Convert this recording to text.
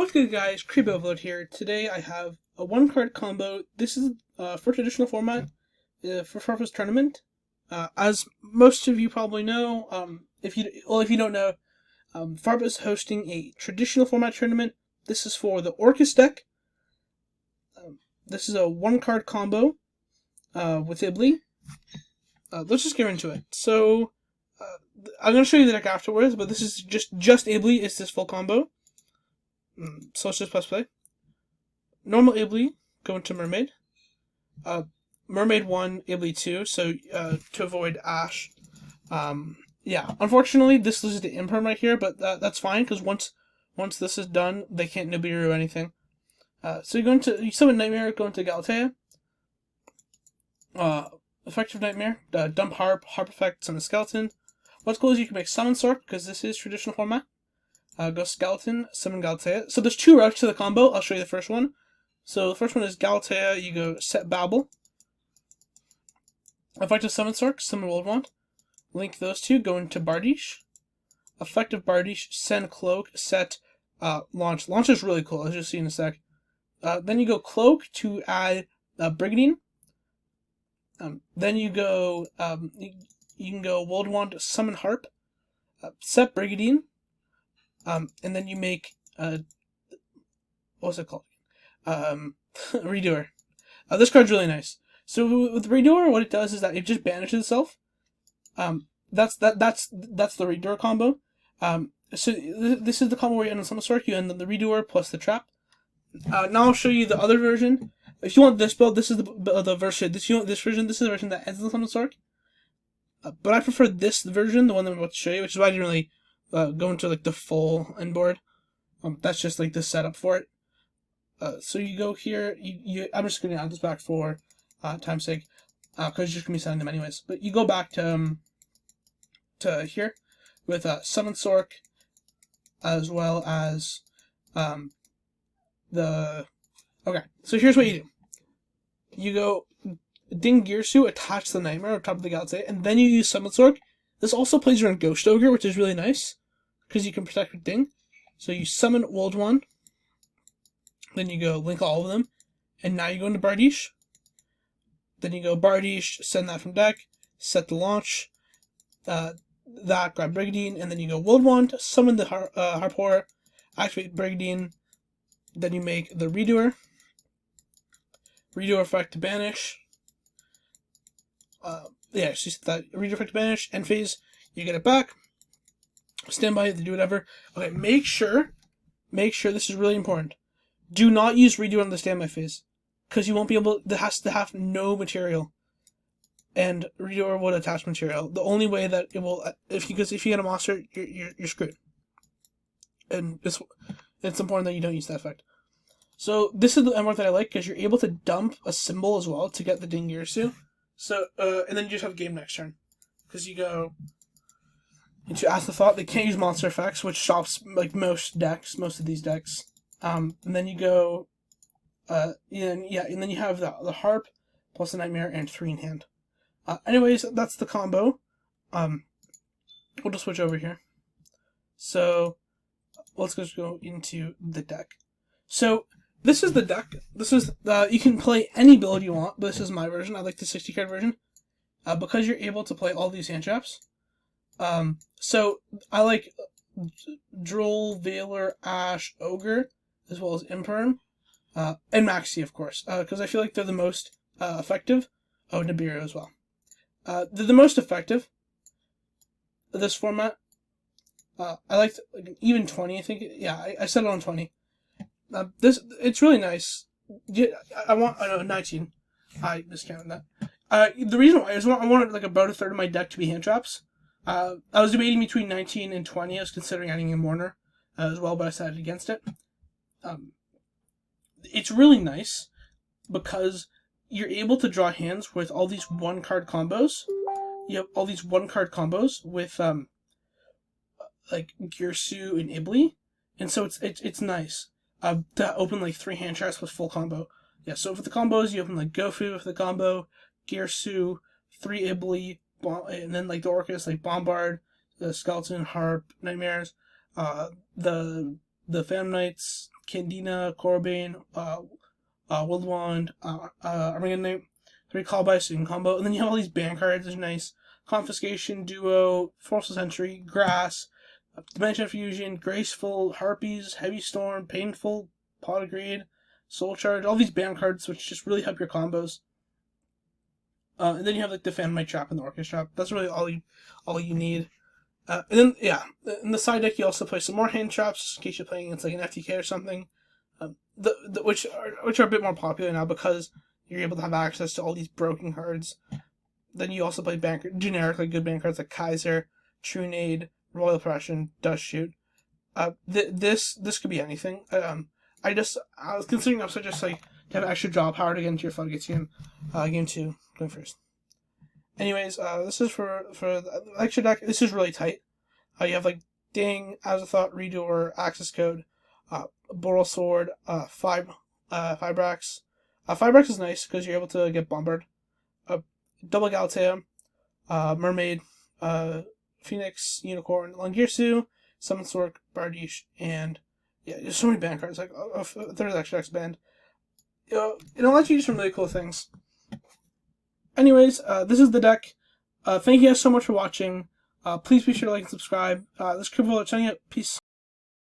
What's good, guys? Creep Overload here. Today I have a one-card combo. This is for traditional format for Farfus tournament. As most of you probably know, if you don't know, Farfus is hosting a traditional format tournament. This is for the Orcust deck. This is a one-card combo with Ibli. Let's just get into it. So I'm going to show you the deck afterwards, but this is just Ibli is this full combo. So let's just press play. Normal Ibli, go into Mermaid. Mermaid 1, Ibli 2, so to avoid Ash. Yeah, unfortunately, this loses the Imperm right here, but that's fine, because once this is done, they can't Nibiru or anything. So you summon Nightmare, go into Galatea. Effective Nightmare, dump Harp effect, summon Skeleton. What's cool is you can make Summon Sork, because this is traditional format. Go Skeleton, summon Galatea. So there's two routes to the combo. I'll show you the first one. So the first one is Galatea, you go set Babel. Effective Summon Sork, summon World Wand. Link those two, go into Bardiche. Effective Bardiche, send Cloak, set Launch. Launch is really cool, as you'll see in a sec. Then you go Cloak to add Brigandine. Then you go, you can go World Wand, summon Harp. Set Brigandine. And then you make, what's it called? Redoer. This card's really nice. So with Redoer, what it does is that it just banishes itself. That's the Redoer combo. So this is the combo where you end on Summon Sork, you end on the Redoer plus the Trap. Now I'll show you the other version. If you want this build, this is the version. This is the version that ends on Summon Sork. But I prefer this version, the one that I'm about to show you, which is why I didn't really go into like the full inboard. That's just like the setup for it. So you go here. I'm just gonna add this back for time's sake, because you're just gonna be sending them anyways. But you go back to here with Summon Sork, as well as Okay, so here's what you do. You go Ding Girsu, attach the Nightmare on top of the Galatea, and then you use Summon Sork. This also plays around Ghost Ogre, which is really nice, because you can protect with Ding. So you summon World Wand, then you go link all of them, and now you go into Bardiche. Then you go Bardiche, send that from deck, set the launch, that, grab Brigandine, and then you go World Wand, summon the Harp Horror, activate Brigandine, then you make the Redoer. Redoer effect to banish. Yeah, so that Redoer effect to banish, end phase, you get it back. Stand by, do whatever. Okay, make sure, this is really important. Do not use Redoer on the standby phase, because you won't be able, it has to have no material. And Redoer would attach material. The only way that it will, because if you get a monster, you're screwed. And it's important that you don't use that effect. So this is the MR that I like, because you're able to dump a symbol as well to get the Ding Girsu. So, and then you just have game next turn. Because you go into Afterthought. They can't use monster effects, which stops like most of these decks. And then you go, and then you have the Harp, plus the Nightmare, and 3 in hand. Anyways, that's the combo. We'll just switch over here. So, let's just go into the deck. So, this is the deck. This is, you can play any build you want, but this is my version. I like the 60 card version. Because you're able to play all these hand traps. So, I like Droll, Veiler, Ash, Ogre, as well as Imperm. And Maxi, of course. Because I feel like they're the most effective. Oh, Nibiru as well. They're the most effective. This format. I liked like, even 20, I think. Yeah, I set it on 20. It's really nice. Yeah, I know 19. I discounted that. The reason why is I wanted like about a third of my deck to be hand traps. I was debating between 19 and 20. I was considering adding a Mourner as well, but I decided against it. It's really nice because you're able to draw hands with all these one-card combos. You have all these one-card combos with like Girsu and Ibli, and so it's nice. To open like 3 hand traps with full combo. Yeah, so for the combos, you open like Gofu with the combo, Girsu, 3 Ibli, and then like the Orcust, like Bombard, the Skeleton, Harp, Nightmares, the Phantom Knights, Candina, Corbane, Woodwand, Armageddon, 3 Call by, so you can combo. And then you have all these band cards, which are nice. Confiscation, Duo, Forceful Sentry, Grass, Dimension Fusion, Graceful, Harpies, Heavy Storm, Painful, Potigrade, Soul Charge, all these band cards which just really help your combos. And then you have like the Phantom Trap and the Orcust Trap. That's really all you need. And then in the side deck you also play some more hand traps in case you're playing against like an FTK or something. Which are a bit more popular now because you're able to have access to all these broken cards. Then you also play generically good band cards like Kaiser, Trunade, Royal Oppression, Dust Shoot. This could be anything. I was considering also just like to have extra draw power to get into your Floodgates game, game 2 going first. Anyways, this is for the extra deck. This is really tight. You have like Ding, Azathoth, Redoer, Access Code, Boral Sword, Fibrax. Fibrax is nice because you're able to get Bombard. Double Galatea, Mermaid, Phoenix, Unicorn, Langirsu, Summon Sork, Bardiche, and yeah, there's so many band cards, like a third of the extra X band. It'll let you do some really cool things. Anyways, this is the deck. Thank you guys so much for watching. Please be sure to like and subscribe. This is Crypto signing out. Peace.